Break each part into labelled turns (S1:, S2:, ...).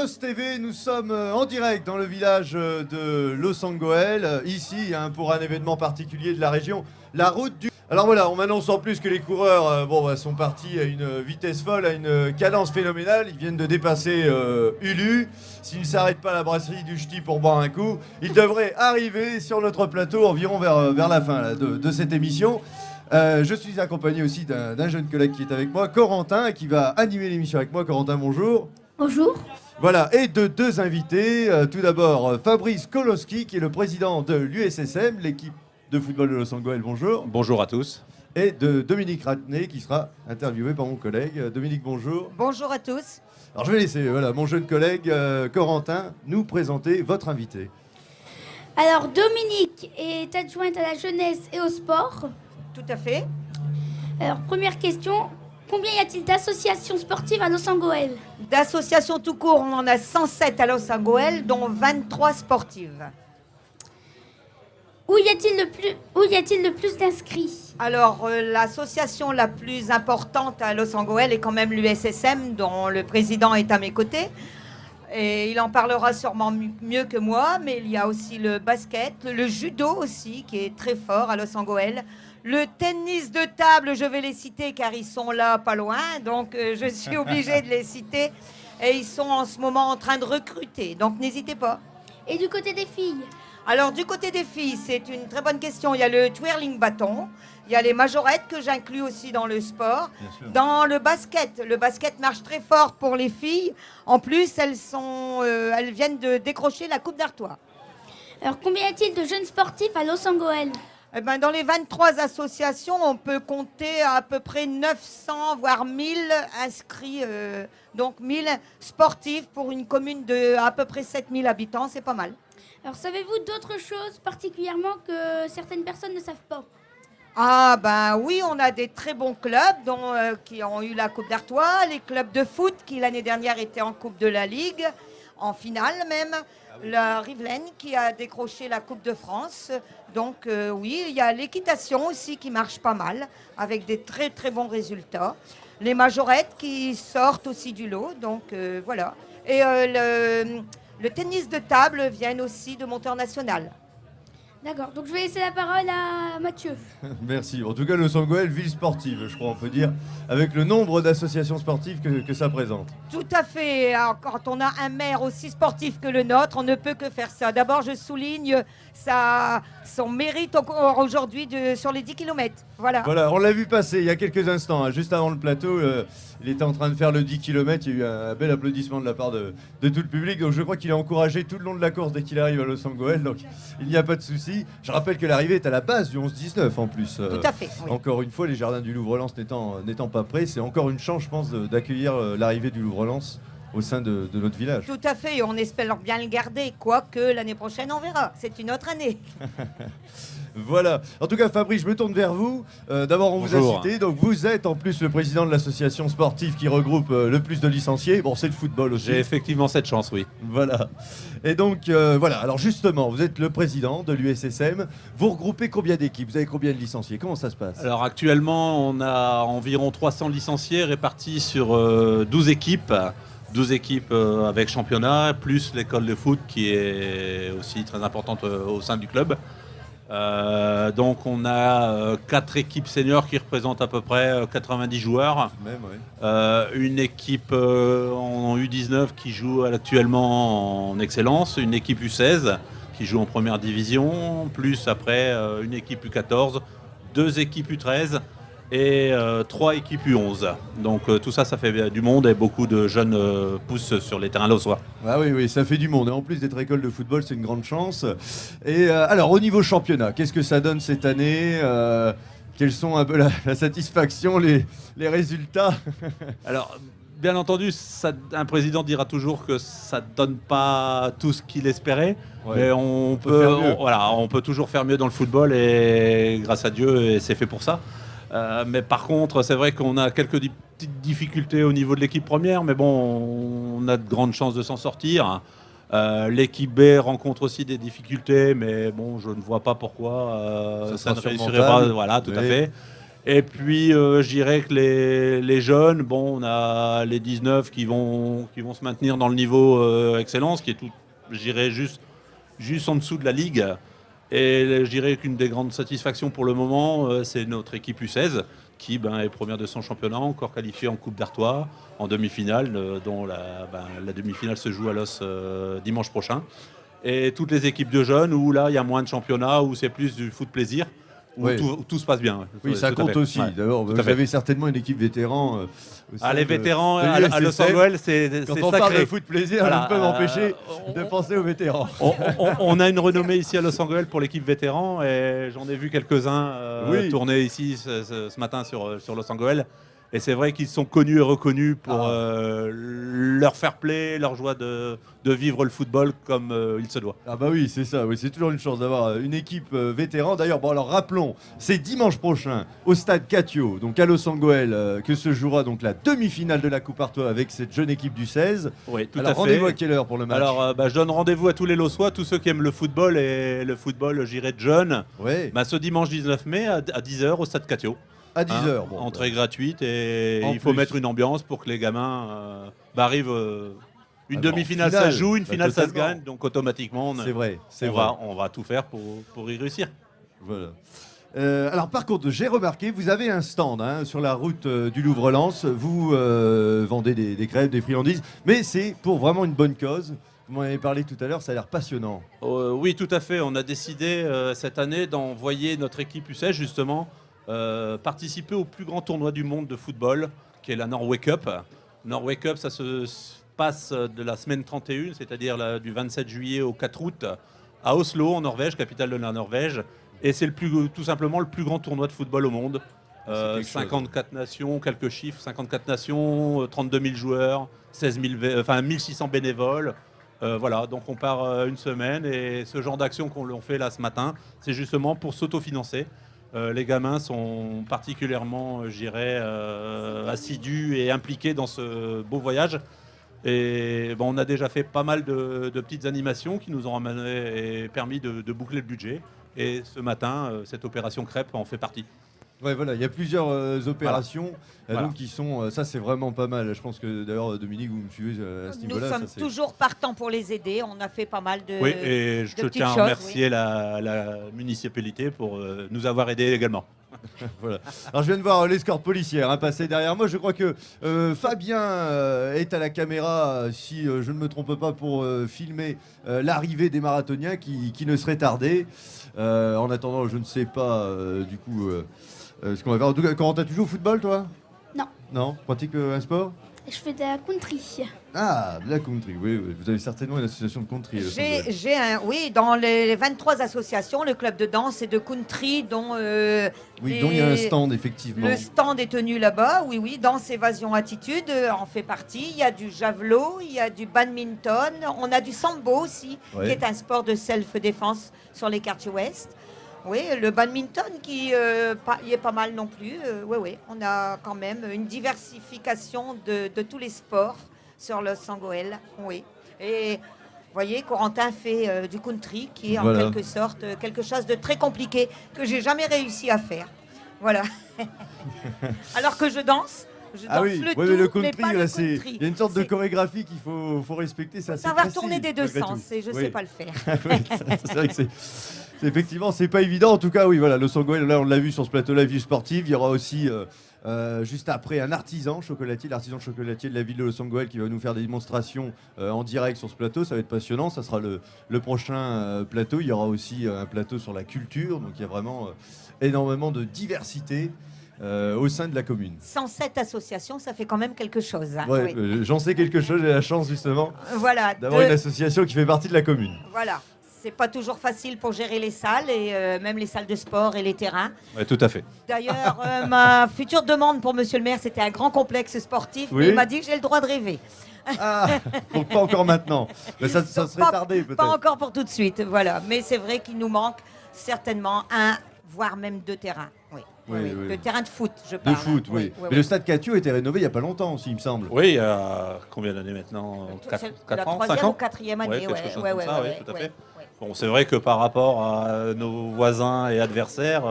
S1: LOS TV, nous sommes en direct dans le village de Losangoel, ici pour un événement particulier de la région, la route du... Alors voilà, on m'annonce en plus que les coureurs sont partis à une vitesse folle, à une cadence phénoménale. Ils viennent de dépasser Ulu. S'ils ne s'arrêtent pas à la brasserie du Ch'ti pour boire un coup, ils devraient arriver sur notre plateau environ vers la fin là, de cette émission. Je suis accompagné aussi d'un jeune collègue qui est avec moi, Corentin, qui va animer l'émission avec moi. Corentin, bonjour.
S2: Bonjour.
S1: Voilà, et de deux invités. Tout d'abord, Fabrice Koloski, qui est le président de l'USSM, l'équipe de football de Losangoel. Bonjour.
S3: Bonjour à tous.
S1: Et de Dominique Ratné, qui sera interviewé par mon collègue. Dominique, bonjour.
S4: Bonjour à tous.
S1: Alors je vais laisser mon jeune collègue Corentin nous présenter votre invité.
S2: Alors Dominique est adjointe à la jeunesse et au sport.
S4: Tout à fait.
S2: Alors première question, combien y a-t-il d'associations sportives à Losangoel?
S4: D'associations tout court, on en a 107 à Losangoel, dont 23 sportives.
S2: Où y a-t-il le plus d'inscrits?
S4: Alors, l'association la plus importante à Losangoel est quand même l'USSM, dont le président est à mes côtés. Et il en parlera sûrement mieux que moi, mais il y a aussi le basket, le judo aussi, qui est très fort à Losangoel. Le tennis de table, je vais les citer car ils sont là pas loin, donc je suis obligée de les citer. Et ils sont en ce moment en train de recruter, donc n'hésitez pas.
S2: Et du côté des filles?
S4: Alors, du côté des filles, c'est une très bonne question. Il y a le twirling bâton, il y a les majorettes que j'inclus aussi dans le sport. Dans le basket marche très fort pour les filles. En plus, elles viennent de décrocher la Coupe d'Artois.
S2: Alors combien y a-t-il de jeunes sportifs à Losangoel?
S4: Eh ben, dans les 23 associations, on peut compter à peu près 900, voire 1000 inscrits. Donc 1000 sportifs pour une commune de à peu près 7000 habitants, c'est pas mal.
S2: Alors savez-vous d'autres choses particulièrement que certaines personnes ne savent pas?
S4: Ah ben oui, on a des très bons clubs qui ont eu la Coupe d'Artois, les clubs de foot qui l'année dernière étaient en Coupe de la Ligue, en finale même, la Rivelaine qui a décroché la Coupe de France. Donc oui, il y a l'équitation aussi qui marche pas mal, avec des très très bons résultats. Les majorettes qui sortent aussi du lot, donc voilà. Et le tennis de table vient aussi de monter en national.
S2: D'accord, donc je vais laisser la parole à Mathieu.
S1: Merci. En tout cas, Losangoel, ville sportive, je crois on peut dire, avec le nombre d'associations sportives que ça présente.
S4: Tout à fait. Alors, quand on a un maire aussi sportif que le nôtre, on ne peut que faire ça. D'abord, je souligne son mérite aujourd'hui sur les 10 km. Voilà.
S1: Voilà, on l'a vu passer il y a quelques instants, juste avant le plateau. Il était en train de faire le 10 km. Il y a eu un bel applaudissement de la part de tout le public. Donc je crois qu'il est encouragé tout le long de la course dès qu'il arrive à Losangoel. Donc il n'y a pas de souci. Je rappelle que l'arrivée est à la base du 11-19 en plus.
S4: Tout à fait. Oui.
S1: Encore une fois, les jardins du Louvre-Lens n'étant pas prêts, c'est encore une chance, je pense, d'accueillir l'arrivée du Louvre-Lens au sein de notre village.
S4: Tout à fait, et on espère bien le garder, quoique l'année prochaine on verra, c'est une autre année.
S1: Voilà, en tout cas Fabrice, je me tourne vers vous. D'abord on
S3: Bonjour.
S1: vous a cité, donc vous êtes en plus le président de l'association sportive qui regroupe le plus de licenciés. Bon, c'est le football aussi.
S3: J'ai effectivement cette chance, oui.
S1: Voilà, et donc voilà, alors justement, vous êtes le président de l'USSM. Vous regroupez combien d'équipes? Vous avez combien de licenciés? Comment ça se passe?
S3: Alors actuellement, on a environ 300 licenciés répartis sur 12 équipes. 12 équipes avec championnat, plus l'école de foot qui est aussi très importante au sein du club. Donc on a 4 équipes seniors qui représentent à peu près 90 joueurs.
S1: Même, ouais.
S3: Une équipe en U19 qui joue actuellement en excellence, une équipe U16 qui joue en première division, plus après une équipe U14, 2 équipes U13 et 3 équipes U11. Donc tout ça, ça fait du monde et beaucoup de jeunes poussent sur les terrains lossois.
S1: Ah oui, oui, ça fait du monde. Et en plus d'être école de football, c'est une grande chance. Et alors, au niveau championnat, qu'est-ce que ça donne cette année? Quelles sont un peu la satisfaction, les résultats?
S3: Alors, bien entendu, un président dira toujours que ça ne donne pas tout ce qu'il espérait.
S1: Ouais.
S3: Mais on peut toujours faire mieux dans le football et grâce à Dieu, et c'est fait pour ça. Mais par contre, c'est vrai qu'on a quelques petites difficultés au niveau de l'équipe première, mais bon, on a de grandes chances de s'en sortir. L'équipe B rencontre aussi des difficultés, mais bon, je ne vois pas pourquoi ça ne réussirait pas. Voilà, tout à fait. Et puis, je dirais que les jeunes, bon, on a les 19 qui vont se maintenir dans le niveau excellence, qui est tout, je dirais, juste en dessous de la Ligue. Et je dirais qu'une des grandes satisfactions pour le moment, c'est notre équipe U16, qui est première de son championnat, encore qualifiée en Coupe d'Artois, en demi-finale, dont la demi-finale se joue à Los dimanche prochain. Et toutes les équipes de jeunes, où là, il y a moins de championnats, où c'est plus du foot plaisir, où
S1: Ouais.
S3: tout se passe bien.
S1: Oui, ça
S3: Tout à
S1: compte
S3: fait.
S1: aussi.
S3: Ouais.
S1: D'abord,
S3: Tout
S1: vous
S3: à fait.
S1: avez certainement une équipe vétéran. Au sein
S3: Les
S1: de-
S3: vétérans
S1: de
S3: à Los
S1: l'USSF.
S3: Angeles, c'est
S1: Quand on parle
S3: sacré.
S1: de foot plaisir,
S3: Voilà,
S1: je ne peux m'empêcher
S3: on-
S1: de penser aux vétérans.
S3: On a une renommée ici à Los Angeles pour l'équipe vétéran et j'en ai vu quelques-uns
S1: Oui.
S3: tourner ici ce matin sur Los Angeles. Et c'est vrai qu'ils sont connus et reconnus pour leur fair play, leur joie de vivre le football comme il se doit.
S1: Ah bah oui, c'est ça. Oui, c'est toujours une chance d'avoir une équipe vétéran. D'ailleurs, bon alors rappelons, c'est dimanche prochain au stade Catio, donc à Los Angeles, que se jouera donc la demi-finale de la Coupe Artois avec cette jeune équipe du 16.
S3: Oui, tout
S1: Alors
S3: à fait.
S1: rendez-vous à quelle heure pour le match?
S3: Alors, je donne rendez-vous à tous les Lossois, tous ceux qui aiment le football et le football, j'irai de jeunes.
S1: Ouais,
S3: Ce dimanche 19 mai à 10h au stade Catio.
S1: à 10h.
S3: Entrée gratuite et
S1: En
S3: il faut
S1: plus.
S3: mettre une ambiance pour que les gamins arrivent. Une
S1: Ah bon,
S3: demi-finale,
S1: finale.
S3: ça se joue, une
S1: Bah,
S3: finale, ça se
S1: totalement.
S3: gagne. Donc automatiquement,
S1: C'est vrai, c'est
S3: on
S1: vrai.
S3: va, on va tout faire pour y réussir.
S1: Voilà. Alors par contre, j'ai remarqué, vous avez un stand sur la route du Louvre-Lens. Vous vendez des crêpes, des friandises, mais c'est pour vraiment une bonne cause. Vous m'en avez parlé tout à l'heure, ça a l'air passionnant.
S3: Oui, tout à fait. On a décidé cette année d'envoyer notre équipe U16 justement participer au plus grand tournoi du monde de football, qui est la Norway Cup. Norway Cup, ça se passe de la semaine 31, c'est-à-dire du 27 juillet au 4 août, à Oslo, en Norvège, capitale de la Norvège. Et c'est tout simplement le plus grand tournoi de football au monde.
S1: C'est quelque chose.
S3: 54 nations, quelques chiffres, 54 nations, 32 000 joueurs, 16600 bénévoles. Voilà, donc on part une semaine et ce genre d'action qu'on fait là ce matin, c'est justement pour s'autofinancer. Les gamins sont particulièrement, je dirais, assidus et impliqués dans ce beau voyage. Et on a déjà fait pas mal de petites animations qui nous ont ramené et permis de boucler le budget. Et ce matin, cette opération crêpe en fait partie.
S1: Ouais, voilà, il y a plusieurs opérations
S3: Voilà.
S1: donc qui sont. Ça, c'est vraiment pas mal. Je pense que d'ailleurs, Dominique, vous me suivez à ce
S4: Nous
S1: niveau-là.
S4: sommes
S1: ça, c'est-
S4: toujours partants pour les aider. On a fait pas mal de.
S3: Oui, et je
S4: de petites
S3: tiens à
S4: choses,
S3: remercier la municipalité pour nous avoir aidés également.
S1: Voilà. Alors, je viens de voir l'escorte policière passer derrière moi. Je crois que Fabien est à la caméra, si je ne me trompe pas, pour filmer l'arrivée des marathoniens qui ne seraient tardés. En attendant, je ne sais pas du coup ce qu'on va faire. En tout cas, comment tu joues au football, toi?
S2: Non.
S1: Non. Pratique un sport?
S2: Je fais de la country.
S1: Ah, de la country. Oui, oui. Vous avez certainement une association de country.
S4: Oui, dans les 23 associations, le club de danse et de country, dont
S1: Oui, dont il y a un stand, effectivement.
S4: le stand est tenu là-bas. Oui, oui, Danse Évasion Attitude en fait partie. Il y a du javelot, il y a du badminton, on a du sambo aussi,
S1: Ouais.
S4: qui est un sport de self-défense sur les quartiers ouest. Oui, le badminton qui y est pas mal non plus. Oui, oui, on a quand même une diversification de tous les sports sur le Sangoël. Oui. Et vous voyez, Corentin fait du country qui est
S1: Voilà.
S4: en quelque sorte quelque chose de très compliqué que j'ai jamais réussi à faire. Voilà. Alors que je danse. Je danse
S1: Ah oui,
S4: le
S1: ouais,
S4: tout,
S1: mais le
S4: mais
S1: country,
S4: pas
S1: là,
S4: le
S1: c'est
S4: country.
S1: il y a une sorte de
S4: C'est
S1: chorégraphie qu'il faut respecter. Ça,
S4: savoir tourner des deux sens et je sais pas le faire.
S1: C'est vrai que effectivement, c'est pas évident. En tout cas, oui, voilà, le Sangoël, là, on l'a vu sur ce plateau, la vie sportive. Il y aura aussi juste après un artisan chocolatier, l'artisan chocolatier de la ville de Los Angeles qui va nous faire des démonstrations en direct sur ce plateau. Ça va être passionnant. Ça sera le prochain plateau. Il y aura aussi un plateau sur la culture. Donc il y a vraiment énormément de diversité au sein de la commune.
S4: 107 associations, ça fait quand même quelque chose. Hein.
S1: Ouais,
S4: Oui.
S1: j'en sais quelque chose. J'ai la chance justement
S4: Voilà.
S1: d'avoir une association qui fait partie de la commune.
S4: Voilà. C'est pas toujours facile pour gérer les salles et même les salles de sport et les terrains.
S3: Ouais, tout à fait.
S4: D'ailleurs, ma future demande pour Monsieur le maire, c'était un grand complexe sportif,
S1: Oui.
S4: mais il m'a dit que j'ai le droit de rêver.
S1: Ah, donc pas encore maintenant. Mais ça serait
S4: Pas-
S1: tardé
S4: Pas
S1: peut-être.
S4: encore pour tout de suite, voilà. Mais c'est vrai qu'il nous manque certainement un, voire même deux terrains. Oui.
S1: Oui,
S4: Oui,
S1: oui.
S4: de terrain de foot, je
S1: De
S4: parle.
S1: foot, oui.
S4: Oui,
S1: Mais le stade Catio a été rénové il n'y a pas longtemps aussi, il me semble.
S3: Oui, il y a combien d'années maintenant
S4: C'est
S3: 4
S4: la
S3: ans, 5
S4: troisième
S3: ans
S4: ou quatrième année,
S3: Ouais, quelque chose comme ça, oui, tout à fait.
S4: ouais.
S3: Bon, c'est vrai que par rapport à nos voisins et adversaires,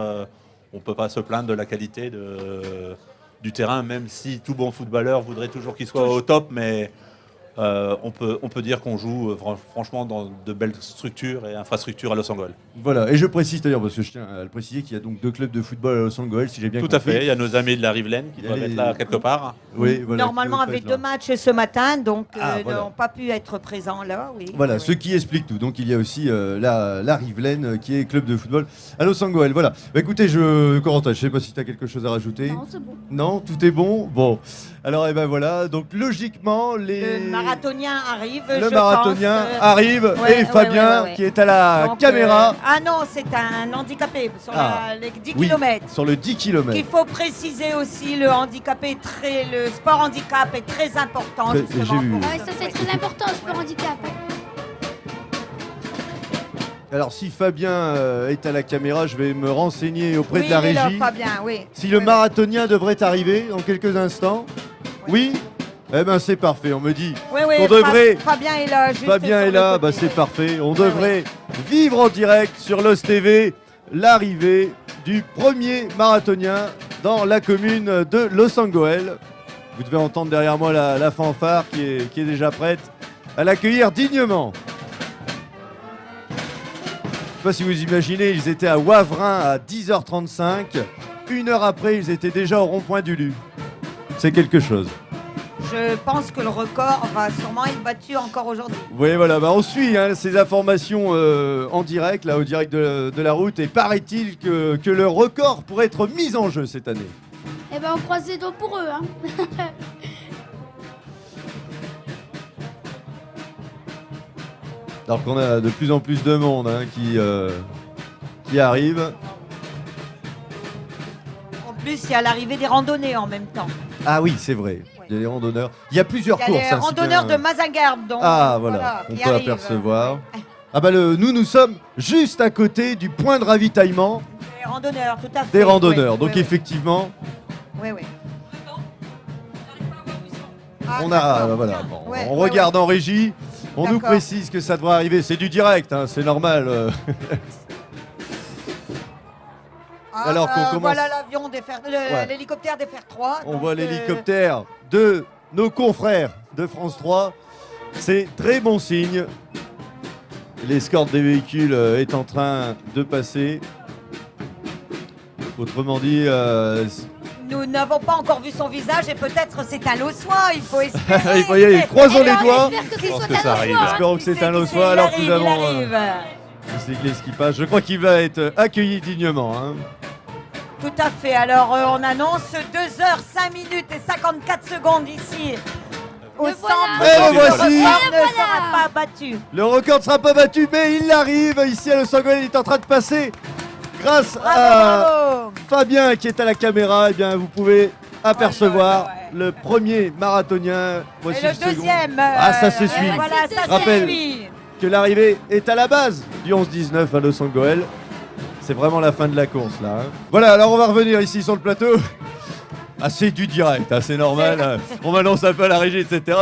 S3: on peut pas se plaindre de la qualité du terrain, même si tout bon footballeur voudrait toujours qu'il soit au top, mais on peut dire qu'on joue franchement dans de belles structures et infrastructures à Los Angeles.
S1: Voilà, et je précise d'ailleurs, parce que je tiens à le préciser, qu'il y a donc 2 clubs de football à Los Angeles, si j'ai bien
S3: Tout
S1: compris.
S3: à fait, il y a nos amis de la Rivelaine qui doivent être là quelque part.
S1: Oui, voilà,
S4: Normalement,
S1: qui doivent
S4: avait
S1: être
S4: 2
S1: là.
S4: matchs ce matin, donc
S1: Voilà.
S4: n'ont pas pu être présents là. Oui.
S1: Voilà,
S4: Oui.
S1: ce qui explique tout. Donc il y a aussi la Rivelaine qui est club de football à Los Angeles. Voilà. Bah, écoutez, Corentin, je sais pas si tu as quelque chose à rajouter.
S2: Non, c'est bon.
S1: Non, tout est bon. Bon. Alors, ben voilà. Donc logiquement,
S4: Le marathonien arrive.
S1: le
S4: je
S1: marathonien
S4: pense,
S1: arrive
S4: ouais,
S1: et Fabien
S4: ouais.
S1: qui est à la
S4: donc,
S1: caméra
S4: ah non, c'est un handicapé sur les 10
S1: oui,
S4: km.
S1: sur le 10 km.
S4: Il faut préciser aussi, le sport handicap est très important.
S1: Très-
S4: justement,
S1: j'ai vu.
S4: pour
S2: Ouais, ça c'est très important, le sport handicap.
S1: Alors si Fabien est à la caméra, je vais me renseigner auprès
S4: Oui,
S1: de la
S4: il est là,
S1: régie.
S4: Fabien, oui.
S1: Si le
S4: Oui,
S1: marathonien devrait arriver dans quelques instants. Oui. Eh ben c'est parfait. On me dit.
S4: oui, oui,
S1: on devrait-
S4: Fabien est là. Juste
S1: Fabien
S4: sur
S1: est
S4: le
S1: là,
S4: côté.
S1: bah c'est parfait. On devrait vivre en direct sur LOS TV l'arrivée du premier marathonien dans la commune de Los Angeles. Vous devez entendre derrière moi la fanfare qui est déjà prête à l'accueillir dignement. Je sais pas si vous imaginez, ils étaient à Wavrin à 10h35. 1 heure après, ils étaient déjà au rond-point du Lu. C'est quelque chose.
S4: Je pense que le record va sûrement être battu encore aujourd'hui.
S1: Oui, voilà, bah on suit ces informations en direct, là, au direct de la route, et paraît-il que le record pourrait être mis en jeu cette année.
S2: Eh ben on croise les doigts pour eux, hein.
S1: Alors qu'on a de plus en plus de monde qui arrive.
S4: En plus, il y a l'arrivée des randonnées en même temps.
S1: Ah oui, c'est vrai, il y a les randonneurs. Il y a plusieurs
S4: Il y a
S1: courses.
S4: les
S1: hein, c'est
S4: randonneurs
S1: bien.
S4: de Mazingarbe. Donc,
S1: Ah voilà, on
S4: qui
S1: peut
S4: arrivent.
S1: apercevoir. Ah bah nous sommes juste à côté du point de ravitaillement
S4: Des randonneurs, tout à fait.
S1: des randonneurs.
S4: Oui,
S1: Donc
S4: oui,
S1: effectivement,
S4: oui, oui. Ah,
S1: on a
S4: d'accord.
S1: voilà, bon,
S4: Ouais,
S1: on
S4: ouais,
S1: regarde en régie. On nous
S4: D'accord.
S1: précise que ça devrait arriver. C'est du direct, hein, c'est normal.
S4: Ah,
S1: Alors qu'on commence-
S4: Voilà l'avion
S1: Ouais.
S4: l'hélicoptère des Fer 3.
S1: On voit l'hélicoptère de nos confrères de France 3. C'est très bon signe. L'escorte des véhicules est en train de passer. Autrement dit,
S4: Nous n'avons pas encore vu son visage et peut-être c'est un Lossois, il faut espérer.
S1: il faut y aller. Croisons les
S2: Alors,
S1: doigts.
S2: on espère que ce
S3: Je pense
S2: soit
S3: que
S2: un
S3: ça arrive,
S2: Lossois,
S3: là.
S2: hein.
S1: Espérons que c'est un
S4: Qui
S1: Lossois.
S4: il
S1: Alors que
S4: arrive,
S1: nous avons
S4: il arrive.
S1: c'est Glaise qui passe. Je crois qu'il va être accueilli dignement. hein.
S4: Tout à fait. Alors, on annonce 2 heures, 5 minutes et 54 secondes ici. Au
S2: Le
S4: centre.
S2: voilà.
S1: Et le voici.
S4: Le record ne sera pas battu.
S1: Le record ne sera pas battu, mais il arrive ici à Los Angeles. Il est en train de passer. Grâce
S4: Bravo,
S1: à
S4: bravo.
S1: Fabien qui est à la caméra, eh bien, vous pouvez apercevoir
S4: Oh là là,
S1: le premier marathonien. Voici
S4: Et le
S1: second.
S4: deuxième.
S1: Ah, ça se suit.
S4: Voilà, ça
S1: Je rappelle.
S4: se suit.
S1: Que l'arrivée est à la base du 11-19 à Los Angeles. C'est vraiment la fin de la course là. hein. Voilà, alors on va revenir ici sur le plateau. Ah, c'est du direct, hein, c'est normal. hein. On m'annonce un peu à la régie, etc.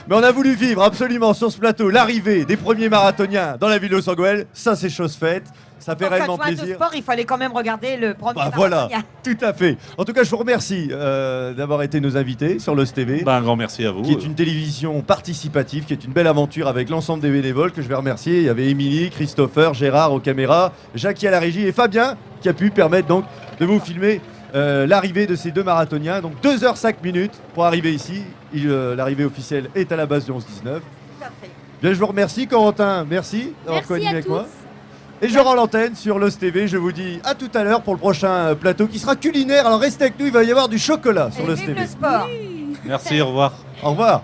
S1: Mais on a voulu vivre absolument sur ce plateau l'arrivée des premiers marathoniens dans la ville de Los Angeles. Ça, c'est chose faite. Ça fait
S4: Pour
S1: réellement
S4: qu'adjointe au
S1: plaisir.
S4: sport, il fallait quand même regarder le premier
S1: Bah voilà,
S4: marathonien.
S1: tout à fait. En tout cas, je vous remercie d'avoir été nos invités sur LOS TV,
S3: Ben, un grand merci à vous.
S1: qui est une télévision participative, qui est une belle aventure avec l'ensemble des bénévoles que je vais remercier. Il y avait Émilie, Christopher, Gérard aux caméras, Jackie à la régie et Fabien qui a pu permettre donc de vous filmer l'arrivée de ces 2 marathoniens. Donc 2h05 pour arriver ici. L'arrivée officielle est à la base du 11-19.
S4: Tout à fait.
S1: Bien, je vous remercie Corentin, merci d'avoir
S2: Merci
S1: co-animé
S2: à
S1: avec
S2: tous.
S1: moi. Et je rends l'antenne sur LOS TV. Je vous dis à tout à l'heure pour le prochain plateau qui sera culinaire. Alors restez avec nous, il va y avoir du chocolat sur
S4: Et
S1: LOS
S4: vive
S1: TV.
S4: le sport.
S3: Merci, au revoir.
S1: Au revoir.